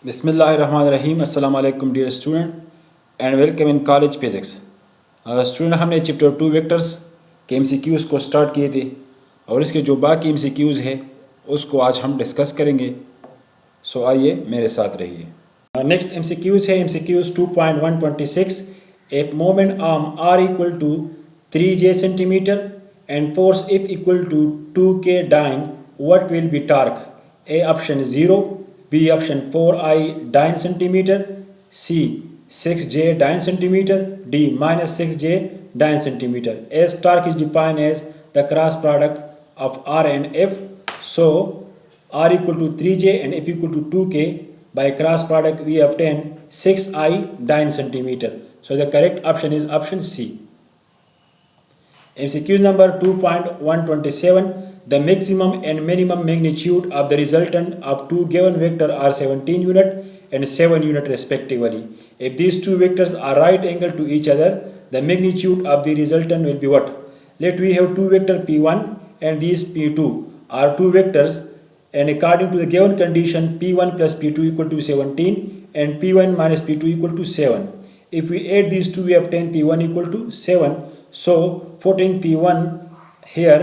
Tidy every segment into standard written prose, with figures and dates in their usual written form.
बिस्मिल्लाहिर्रहमानिर्रहीम अस्सलाम वालेकुम dear student and welcome in college physics. Student हमने चैप्टर 2 वेक्टर्स के एमसीक्यूज़ को स्टार्ट किए थे और इसके जो बाकी एमसीक्यूज़ है उसको आज हम डिस्कस करेंगे। सो आइए मेरे साथ रहिए। नेक्स्ट एमसीक्यूज़ है MCQs 2.126। A moment arm r equal to 3j centimetre and force F equal to 2k dyne what will be torque? A option 0, B option 4i dyne centimeter, C 6j dyne centimeter, D minus 6j dyne centimeter. As torque is defined as the cross product of R and F. So R equal to 3j and F equal to 2k. By cross product we obtain 6i dyne centimeter. So the correct option is option C. MCQ number 2.127. The maximum and minimum magnitude of the resultant of two given vectors are 17 unit and 7 unit respectively. If these two vectors are right angle to each other, the magnitude of the resultant will be what? Let we have two vector P1 and these P2 are two vectors, and according to the given condition P1 plus P2 equal to 17 and P1 minus P2 equal to 7. If we add these two we obtain P1 equal to 7. So putting P1 here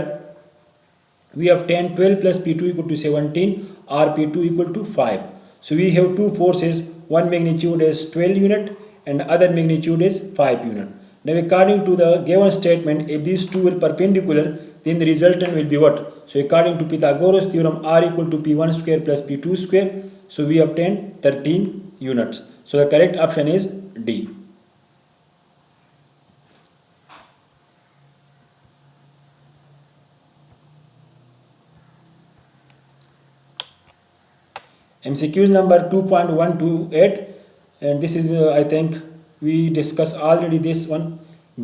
we obtain 12 plus P2 equal to 17 or P2 equal to 5. So we have two forces, one magnitude is 12 unit and other magnitude is 5 unit. Now according to the given statement, if these two are perpendicular, then the resultant will be what? So according to Pythagoras theorem, R equal to P1 square plus P2 square, so we obtain 13 units. So the correct option is D. MCQs number 2.128, and this is I think we discussed already this one.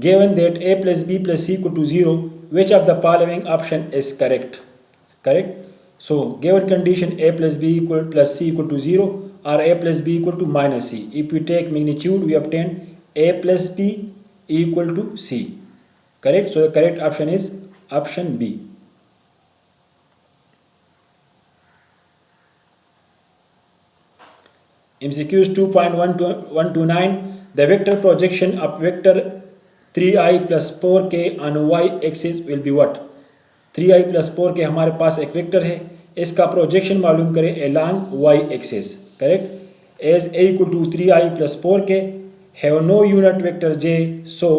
Given that a plus b plus c equal to 0, which of the following option is correct? Correct. So given condition a plus b equal plus c equal to 0 or a plus b equal to minus c. If we take magnitude, we obtain a plus b equal to c. Correct. So the correct option is option B. MCQs 2.129. The vector projection of vector 3i plus 4k on y-axis will be what? 3i plus 4k हमारे पास एक vector है, इसका projection मालूम करें along y-axis. Correct? As a equal to 3i plus 4k have no unit vector j, so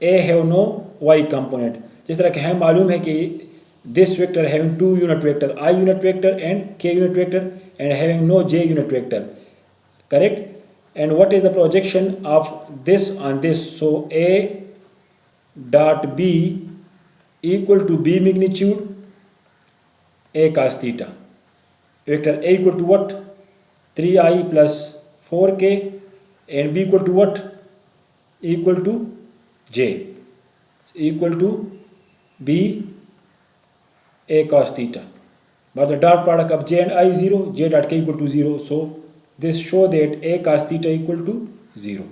a have no y component. जिस तरह कि हमें मालूम है कि this vector having two unit vector, I unit vector and k unit vector, and having no j unit vector. Correct? And what is the projection of this on this? So a dot b equal to b magnitude a cos theta. Vector a equal to what? 3i plus 4k, and b equal to what? Equal to j, equal to b a cos theta. But the dot product of j and I is 0, j dot k equal to 0. So this show that a cos theta equal to 0.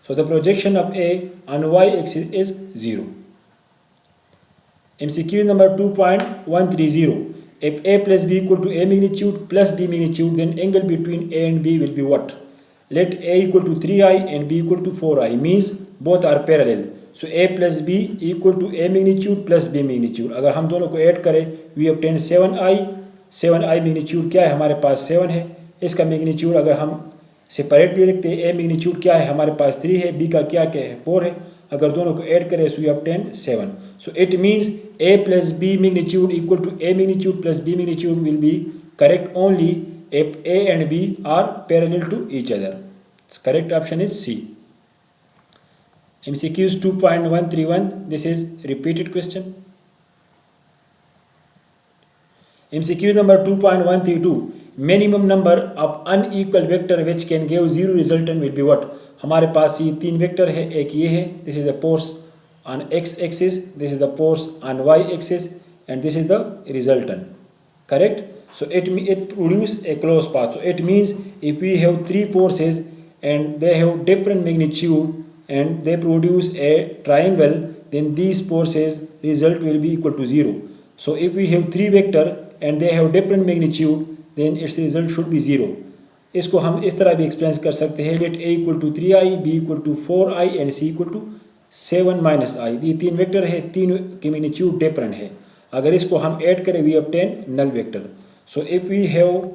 So the projection of a on y-axis is 0. MCQ number 2.130. If a plus b equal to a magnitude plus b magnitude, then angle between a and b will be what? Let a equal to 3i and b equal to 4i, means both are parallel. So a plus b equal to a magnitude plus b magnitude. अगर हम दोनों को add करें, we obtain 7i. 7i magnitude क्या है? हमारे पास 7 है. इसका मैग्नीट्यूड अगर हम सेपरेटली लिखते हैं, ए मैग्नीट्यूड क्या है? हमारे पास 3 है, बी का क्या क्या है? 4 है. अगर दोनों को ऐड करें, so we obtain 7. So it means A plus B magnitude equal to A magnitude plus B magnitude will be correct only if A and B are parallel to each other. Correct option is C. MCQs 2.131. This is repeated question. MCQ number 2.132. Minimum number of unequal vector which can give zero resultant will be what? हमारे पास ये तीन vector है, एक ये है, this is the force on x axis, this is the force on y axis, and this is the resultant. Correct? So it produce a closed path. So it means if we have three forces and they have different magnitude and they produce a triangle, then these forces result will be equal to 0. So if we have three vector and they have different magnitude, then its result should be 0. इसको हम इस तरह भी explain कर सकते हैं, let A equal to 3i, B equal to 4i and C equal to 7 - i। ये तीन वेक्टर है, तीन के मैग्नीट्यूड डिफरेंट है। अगर इसको हम ऐड करें we obtain null vector. So if we have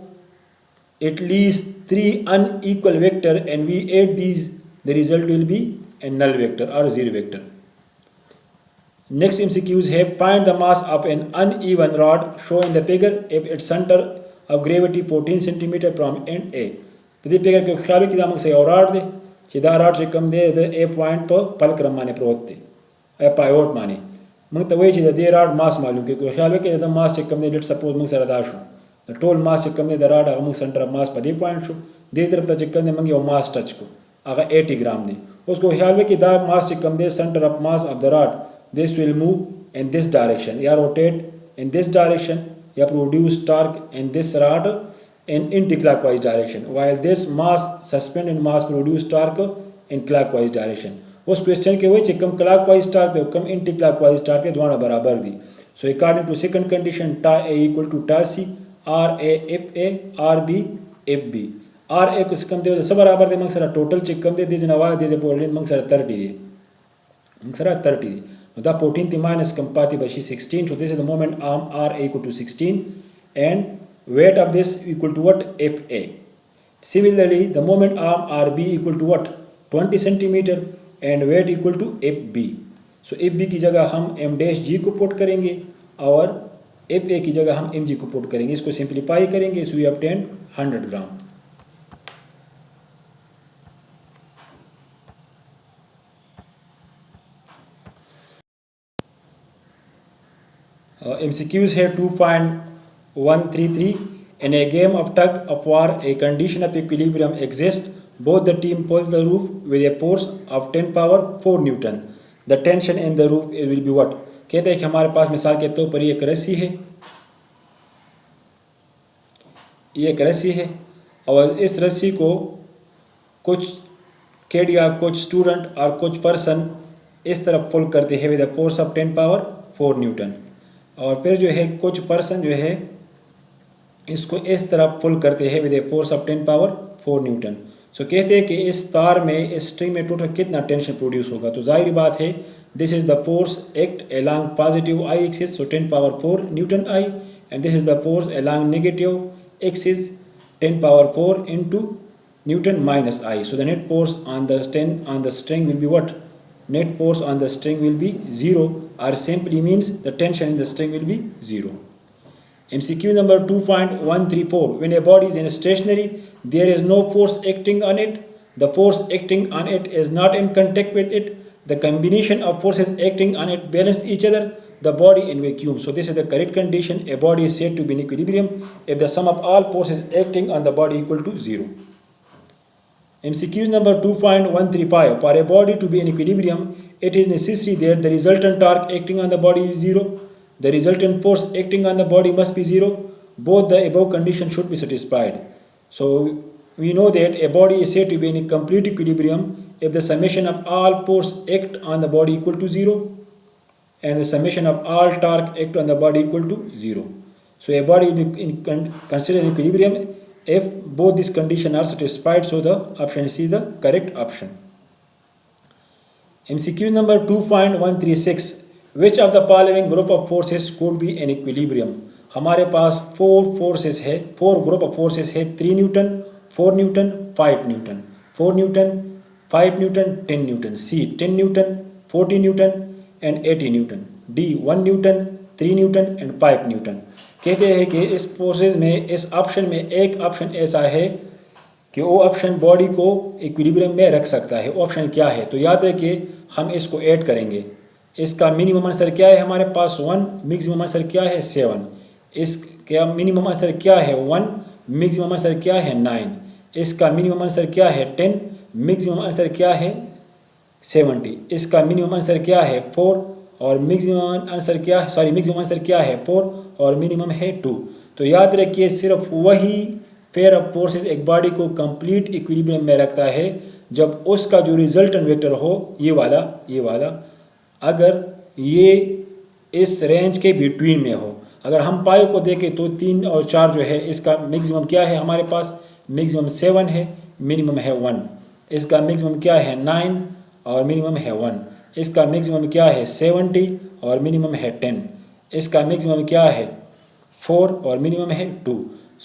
at least 3 unequal vector and we add these, the result will be a null vector or zero vector. Next MCQs have find the mass of an uneven rod shown in the figure if its center of gravity 14 cm from end A. The figure के ख्याल की दामक से और rod दे चिदा rod से कम दे the A point पर पलक्रम माने प्रोत दे A पायोट माने मंग तवई चिदा दे rod mass मालूम के ख्याल के द mass से कम दे let's suppose मंग सरदाशु the total mass से कम दे द rod अगर मंग center of mass पर दे point शु दे तरफ तक कम दे मंग यो mass touch को अगर 80 ग्राम दे उसको ख्याल कि द mass से कम दे center of mass of the rod this will move in this direction या rotate in this direction या produce torque in this rod in anti-clockwise direction while this mass suspended mass produce torque in clockwise direction। उस question के वही कम clockwise torque दे कम anti-clockwise torque के दोनों बराबर दी। So according to second condition ta A equal to ta C R A F A R B F B R A को कम दे सब बराबर दे मंग सारा टोटल चेक कम दे दीजिए नवा दीजिए पोलिन मंग सारा 30 दे मंग सारा 30 दे the 14 the minus compati by 16 so this is the moment arm R A equal to 16 and weight of this equal to what FA। Similarly the moment arm RB equal to what 20 centimeter and weight equal to FB। so FB की जगह हम M dash G को put करेंगे और FA की जगह हम MG को पुट करेंगे। इसको सिंप्लीफाई करेंगे so we obtain 100 gram. MCQs है 2.133 in a game of tug of war a condition of equilibrium exists both the team pull the roof with a force of 10 power 4 Newton the tension in the roof will be what। कहते हैं कि हमारे पास मिसाल के तौर पर एक रस्सी है, ये एक रस्सी है और इस रस्सी को कुछ किड या कुछ स्टूडेंट और कुछ पर्सन इस तरफ पुल करते हैं with a force of 10 power 4 Newton और फिर जो है कुछ पर्सन जो है इसको इस तरफ पुल करते हैं with a force of 10 power 4 newton. So कहते हैं कि इस तार में इस स्ट्रिंग में टोटल कितना टेंशन प्रोड्यूस होगा। तो जाहिर बात है this is the force act along positive I axis so 10 power 4 Newton I and this is the force along negative axis 10 power 4 into Newton minus I. So the net force on the string will be what net force on the string will be 0 or simply means the tension in the string will be 0। MCQ number 2.134 when a body is in stationary there is no force acting on it, the force acting on it is not in contact with it, the combination of forces acting on it balance each other, the body in vacuum। So this is the correct condition, a body is said to be in equilibrium if the sum of all forces acting on the body equal to 0। MCQ number 2.135 for a body to be in equilibrium it is necessary that the resultant torque acting on the body is 0, the resultant force acting on the body must be 0, both the above conditions should be satisfied। So we know that a body is said to be in complete equilibrium if the summation of all force act on the body equal to 0 and the summation of all torque act on the body equal to 0। So a body will be considered in equilibrium if both these conditions are satisfied, so the option C is the correct option। MCQ number 2.136 which of the following group of forces could be in equilibrium। हमारे पास 4 forces है, 4 group of forces है 3 Newton 4 Newton 5 Newton 4 Newton 5 Newton 10 Newton C 10 Newton 40 Newton and 80 Newton D 1 Newton 3 Newton and 5 Newton. कहते हैं कि इस forces में इस option में एक ऑप्शन ऐसा है कि वो ऑप्शन बॉडी को इक्विलिब्रियम में रख सकता है। ऑप्शन क्या है तो याद है कि हम इसको ऐड करेंगे। इसका मिनिमम आंसर क्या है हमारे पास 1, मैक्सिमम आंसर क्या है 7, इसका मिनिमम आंसर क्या है 1, मैक्सिमम आंसर क्या है 9, इसका मिनिमम आंसर क्या है 10, मैक्सिमम आंसर क्या है 70, इसका मिनिमम आंसर क्या है 4 और मैक्सिमम आंसर क्या है मैक्सिमम आंसर क्या है 4 और मिनिमम है 2। तो याद रखिए सिर्फ वही पेयर ऑफ फोर्सेस एक बॉडी को कंप्लीट इक्विलिब्रियम में रखता है जब उसका जो रिजल्टेंट वेक्टर हो ये वाला अगर ये इस रेंज के बिटवीन में हो। अगर हम पाई को देखें तो 3 और 4 जो है इसका मैक्सिमम क्या है हमारे पास मैक्सिमम 7 है, मिनिमम है 1। इसका मैक्सिमम क्या है 9 और मिनिमम है 1। इसका मैक्सिमम क्या है 70 और मिनिमम है 10। इसका मैक्सिमम क्या है 4 और मिनिमम है 2।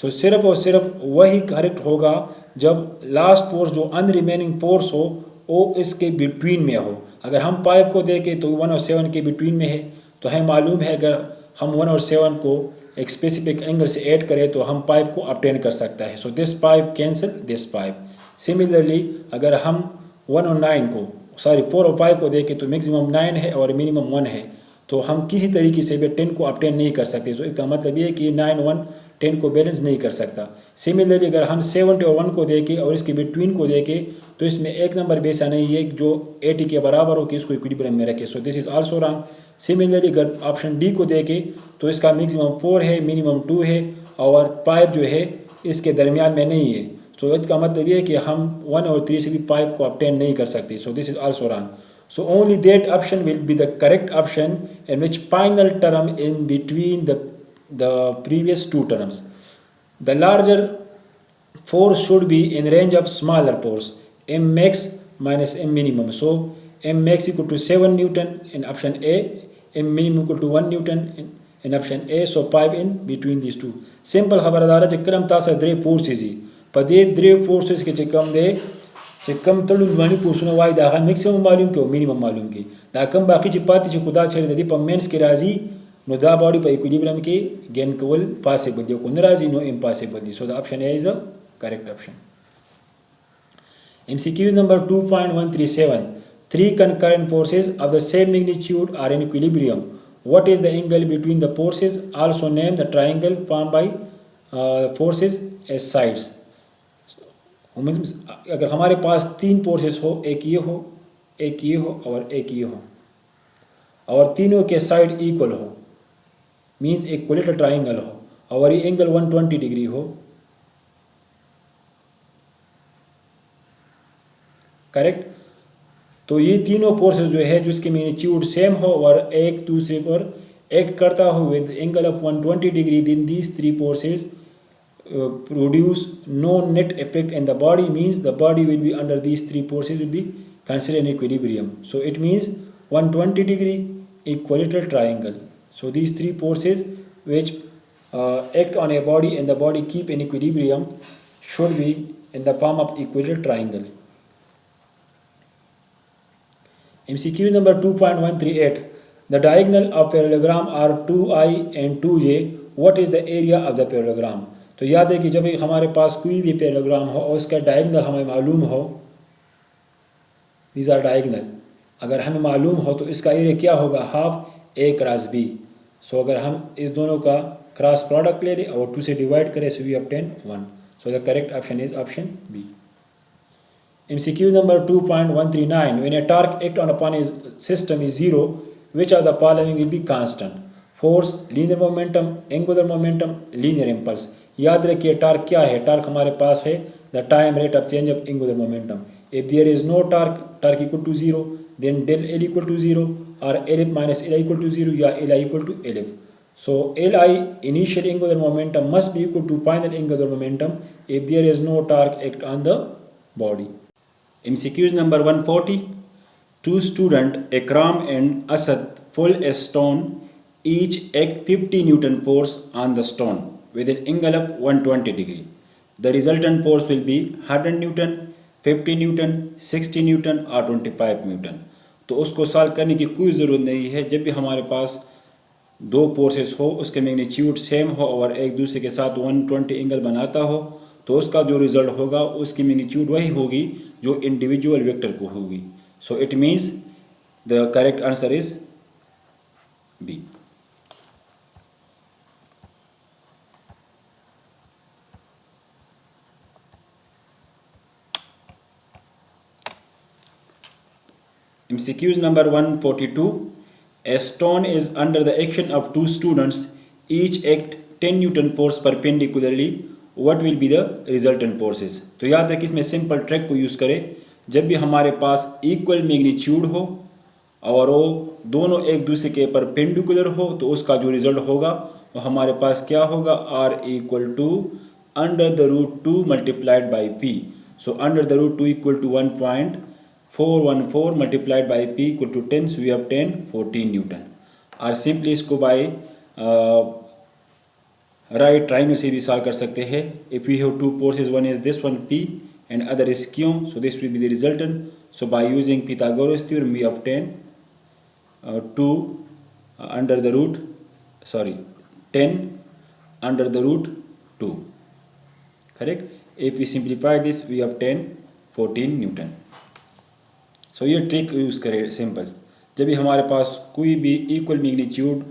सो सिर्फ और सिर्फ वही करेक्ट होगा जब लास्ट पोर्स जो अनरिमेनिंग पोर्स हो वो इसके बिटवीन में हो। अगर हम 5 को देखें तो 1 और 7 के बिटवीन में है, तो हमें मालूम है अगर हम 1 और 7 को एक स्पेसिफिक एंगल से ऐड करें तो हम 5 को ऑब्टेन कर सकता है। So this 5 cancel this 5। Similarly अगर हम 1 और 9 को 4 और 5 को देखें तो मैक्सिमम 9 है और मिनिमम 1 है, तो हम किसी तरीके से भी 10 को ऑब्टेन नहीं कर सकते। तो इसका मतलब ये है कि 9 1 10 को बैलेंस नहीं कर सकता। सिमिलरली अगर हम 70 और 1 को देखें और इसके बिटवीन को देखें तो इसमें एक नंबर भी ऐसा नहीं है जो 80 के बराबर हो कि इसको इक्विलिब्रियम में रखे। So this is also wrong. Similarly अगर ऑप्शन डी को देखें तो इसका मैक्सिमम 4 है, मिनिमम 2 है और 5 जो है इसके दरमियान में नहीं है। सो इसका मतलब ये है कि हम 1 और 3 से भी 5 को ऑब्टेन नहीं कर सकते। So this is also wrong. So only that option will be the correct option in which final term in between the previous two terms. The larger force should be in range of smaller force, M max minus M minimum. So M max equal to 7 Newton in option A, M minimum equal to 1 Newton in option A. So 5 in between these two. Simple खबरदार चक्रम तासा द्रे forces ही पदे द्रे forces के चक्रम दे कम तड़ुल वाणी पूछना Y Dakha maximum मालूम के minimum मालूम की दाकम बाकी चिपाती चिकुदा छेड़ नदी पमेंस के राजी नो दा बॉडी पर इक्विलिब्रियम के गेन कवल पॉसिबल दियो को राजी नो इम्पॉसिबल दी। So the option A is the correct option. MCQ number 2.137 three concurrent forces of the same magnitude are in equilibrium. What is the angle between the forces? Also name the triangle formed by forces as sides. अगर हमारे पास 3 forces हो, एक ये हो, एक ये हो और एक ये हो, और तीनों के साइड इक्वल हो, मींस इक्विलेटरल ट्राइंगल हो और ये एंगल 120 डिग्री हो, करेक्ट। तो ये तीनों फोर्सेस जो है जिसके मैग्नीट्यूड सेम हो और एक दूसरे पर एक्ट करता हो with angle of 120 degree, then these 3 forces produce no net effect in the body, means the body will be under these 3 forces will be considered in equilibrium. So it means 120 degree equilateral triangle. So these 3 forces which act on a body and the body keep in equilibrium should be in the form of equilateral triangle. MCQ number 2.138 the diagonal of parallelogram are 2i and 2j. What is the area of the parallelogram? तो याद है कि जब हमारे पास कोई भी पैराग्राम हो और उसका डायगोनल हमें मालूम हो, दीज आर डायगोनल, अगर हमें मालूम हो तो इसका एरिया क्या होगा हाफ ए क्रॉस बी। सो अगर हम इस दोनों का क्रॉस प्रोडक्ट ले लें और 2 से डिवाइड करें so we obtain 1. So the correct option is option B. MCQ number 2.139 when a torque act on upon a system is 0, which of the following will be constant? Force, linear momentum, angular momentum, linear impulse. याद रखिए torque क्या है, torque हमारे पास है the time rate of change of angular momentum. If there is no torque equal to 0 then del L equal to 0 और L minus L equal to 0 या L I equal to L. So L I initial angular momentum must be equal to final angular momentum if there is no torque act on the body. MCQ number 140 two student Akram and Asad pull a stone, each act 50 Newton force on the stone with an angle of 120 degree. The resultant force will be 100 Newton, 50 Newton, 60 Newton और 25 Newton. तो उसको solve करने की कोई ज़रूरत नहीं है. जब भी हमारे पास 2 फोर्सेस हो उसके मैग्नीट्यूड सेम हो और एक दूसरे के साथ 120 एंगल बनाता हो तो उसका जो रिजल्ट होगा उसकी मैग्नीट्यूड वही होगी जो इंडिविजुअल वेक्टर को होगी. So it means the correct answer is B. MCQ number 142 a stone is under the action of 2 students, each act 10 Newton force perpendicularly. What will be the resultant forces? तो याद रखिए इसमें simple trick को use करें. जब भी हमारे पास equal magnitude हो और वो दोनों एक दूसरे के परपेंडिकुलर हो तो उसका जो रिजल्ट होगा वो हमारे पास क्या होगा R equal to under the root 2 multiplied by p. So under the root 2 equal to 1.414 multiplied by p equal to 10. So we obtain 14 Newton. और simply इसको by right triangle से भी solve कर सकते हैं. If we have two forces, one is this one p and other is q, so this will be the resultant. So by using Pythagoras theorem we obtain 2 under the root 10 under the root 2, correct. If we simplify this we obtain 14 Newton. So ये trick use करें simple. जब भी हमारे पास कोई भी equal magnitude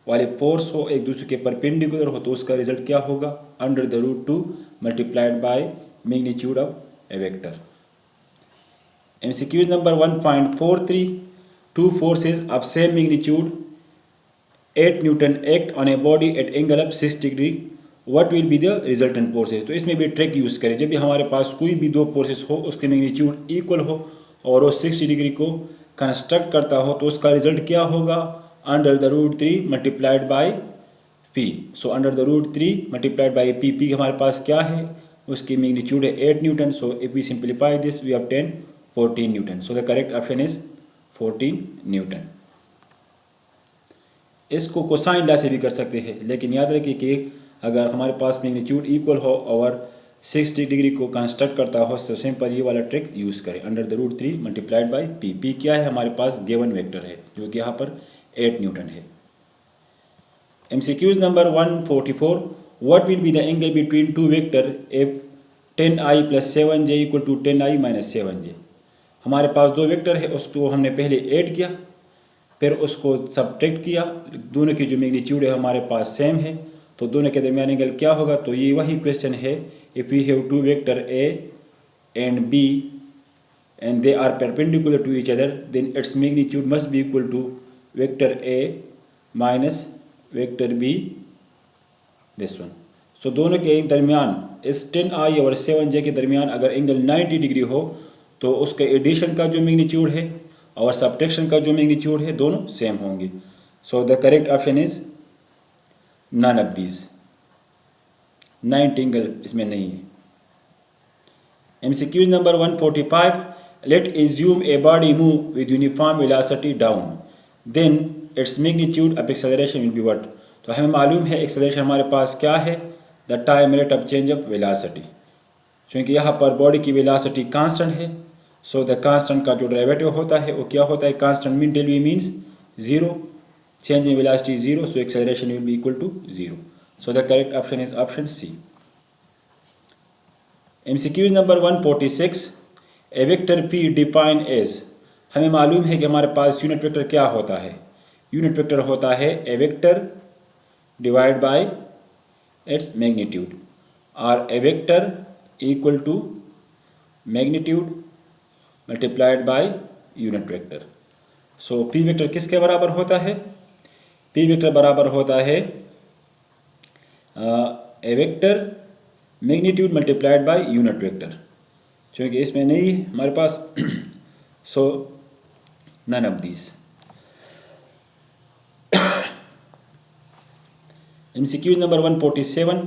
वाले force हो, एक दूसरे के परपेंडिकुलर हो, तो उसका रिजल्ट क्या होगा? Under the root 2 multiplied by magnitude of A vector. MCQ number 1.43. Two forces of same magnitude 8 Newton act on a body at angle of 6 degree. What will be the resultant forces? तो इसमें भी trick use करें. जब भी हमारे पास कोई भी दो फोर्सेस हो, उसके मैग्नीट्यूड इक्वल हो और वो 60 डिग्री को कंस्ट्रक्ट करता हो, तो उसका रिजल्ट क्या होगा? Under the root 3 multiplied by P. So under the root 3 multiplied by P. P हमारे पास क्या है? उसकी मैग्नीट्यूड है 8 newton. So if we simplify this we obtain 14 newton. So the correct option is 14 newton. इसको cosine law से भी कर सकते हैं, लेकिन याद रखिए कि अगर हमारे पास मैग्नीट्यूड इक्वल हो और 60 डिग्री को कंस्ट्रक्ट करता हो, तो सिंपल ये वाला ट्रिक यूज़ करें. Under the root 3 multiplied by P. P क्या है? हमारे पास गिवन वेक्टर है जो कि यहाँ पर 8 न्यूटन है. MCQs number 144. What will be the angle between two vector if 10i + 7j = 10i - 7j. हमारे पास दो वेक्टर है, उसको हमने पहले ऐड किया, फिर उसको सब्ट्रैक्ट किया. दोनों की जो मैग्नीट्यूड है हमारे पास सेम है, तो दोनों के दरमियान एंगल क्या होगा? तो ये वही क्वेश्चन है. If we have two vector a and b and they are perpendicular to each other, then its magnitude must be equal to vector a minus vector b, this one. So दोनों के दरमियान इस 10i और 7j के दरमियान अगर angle 90 degree हो, तो उसके एडिशन का जो मैग्नीट्यूड है और सब्ट्रैक्शन का जो मैग्नीट्यूड है दोनों सेम होंगे. So the correct option is none of these. 90 angle इसमें नहीं है. MCQ number 145. Let assume a body move with uniform velocity down, then its magnitude of acceleration will be what. तो हमें मालूम है एक्सेलरेशन हमारे पास क्या है? The time rate of change of velocity. क्योंकि यहाँ पर बॉडी की वेलोसिटी कांस्टेंट है, सो द कांस्टेंट का जो डेरिवेटिव होता है वो क्या होता है? Constant mean del V means 0, change in velocity 0, so acceleration will be equal to 0. So the correct option is option C. MCQ number 146. A vector P define as. हमें मालूम है कि हमारे पास यूनिट वेक्टर क्या होता है? यूनिट वेक्टर होता है A vector divide by its magnitude, और A vector equal to magnitude multiplied by unit vector. So P vector किसके बराबर होता है? P वेक्टर बराबर होता है A vector magnitude multiplied by unit vector. क्योंकि इसमें नहीं है हमारे पास, so none of these. MCQ number 147.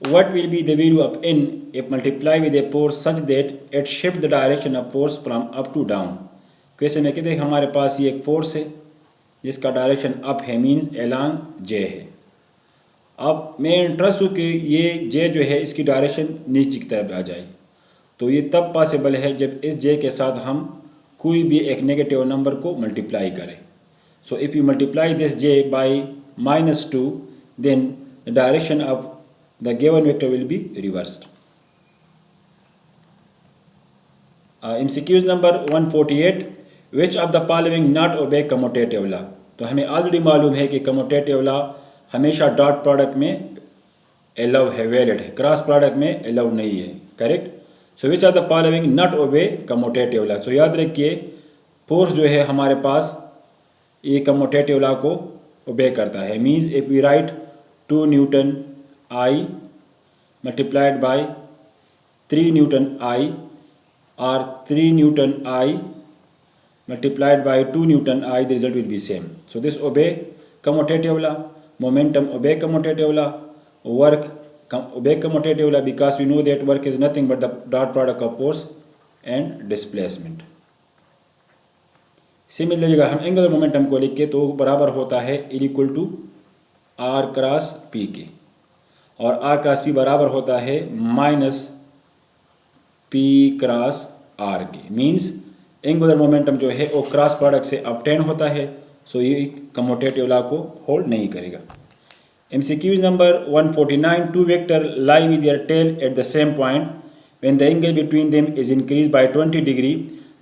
What will be the value of n if multiply with a force such that it shift the direction of force from up to down? Question में कहते हैं हमारे पास ये एक force है जिसका direction up है, means along जे है. अब मैं इंटरेस्ट हूँ कि ये जे जो है इसकी डायरेक्शन नीचे की तरफ आ जाए, तो ये तब पॉसिबल है जब इस जे के साथ हम कोई भी एक नेगेटिव नंबर को मल्टीप्लाई करें. So if you multiply this J by -2, then the direction of the given vector will be reversed. MCQs number 148. Which of the following not obey commutative law? तो हमें ऑलरेडी मालूम है कि commutative law हमेशा dot product में allow है, valid है, cross product में अलाउ नहीं है, correct. So which are the following not obey commutative law. So याद रखिए फोर्स जो है हमारे पास ये कम्यूटेटिव लॉ को ओबे करता है. Means if we write 2 newton i multiplied by 3 newton i और 3 newton i multiplied by 2 Newton I, the result will be same. So this obey commutative law, momentum obey commutative law, work back commutative law because we know that work is nothing but the dot product of force and displacement. Similarly अगर हम angular momentum को लिख के तो बराबर होता है equal to R cross P के, और आर क्रॉस पी बराबर होता है माइनस पी क्रॉस आर के. मीन्स एंगुलर मोमेंटम जो है वो क्रॉस प्रोडक्ट से ऑब्टेन होता है. सो ये कम्यूटेटिव लॉ को होल्ड नहीं करेगा. MCQ number 149. Two vector lie with their tail at the same point. When the angle between them is increased by 20 degree,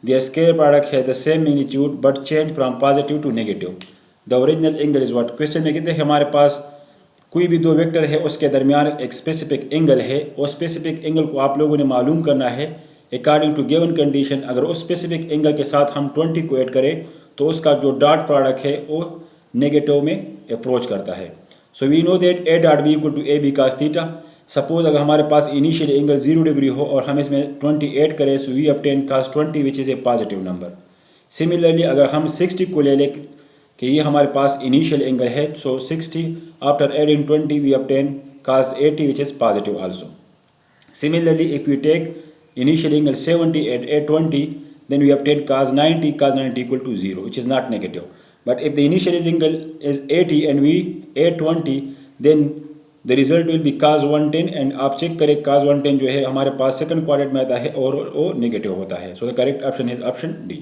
their square product has the same magnitude but change from positive to negative. The original angle is what? Question में कहते हैं हमारे पास कोई भी दो vector है उसके दरमियान एक स्पेसिफिक एंगल है. वो स्पेसिफिक एंगल को आप लोगों ने मालूम करना है अकॉर्डिंग टू गिवन कंडीशन. अगर उस स्पेसिफिक एंगल के साथ हम 20 को ऐड करें तो उसका जो डॉट प्रोडक्ट है वो नेगेटिव में अप्रोच करता है. So we know that A dot B equal to A B cos theta. Suppose अगर हमारे पास इनिशियल एंगल 0 डिग्री हो और हम इसमें 20 ऐड करें so we obtain cos 20 which is a positive number. Similarly अगर हम 60 को ले लें कि ये हमारे पास इनिशियल एंगल है so 60 after adding 20 we obtain cos 80 which is positive also. Similarly, if we take initial angle 70 and A20, then we obtain cos 90 equal to 0, which is not negative. But if the initial angle is 80 and we add 20, then the result will be cos 110. and आप check करें cos 110 जो है हमारे पास second quadrant में आता है और वो नेगेटिव होता है. So the correct option is option D.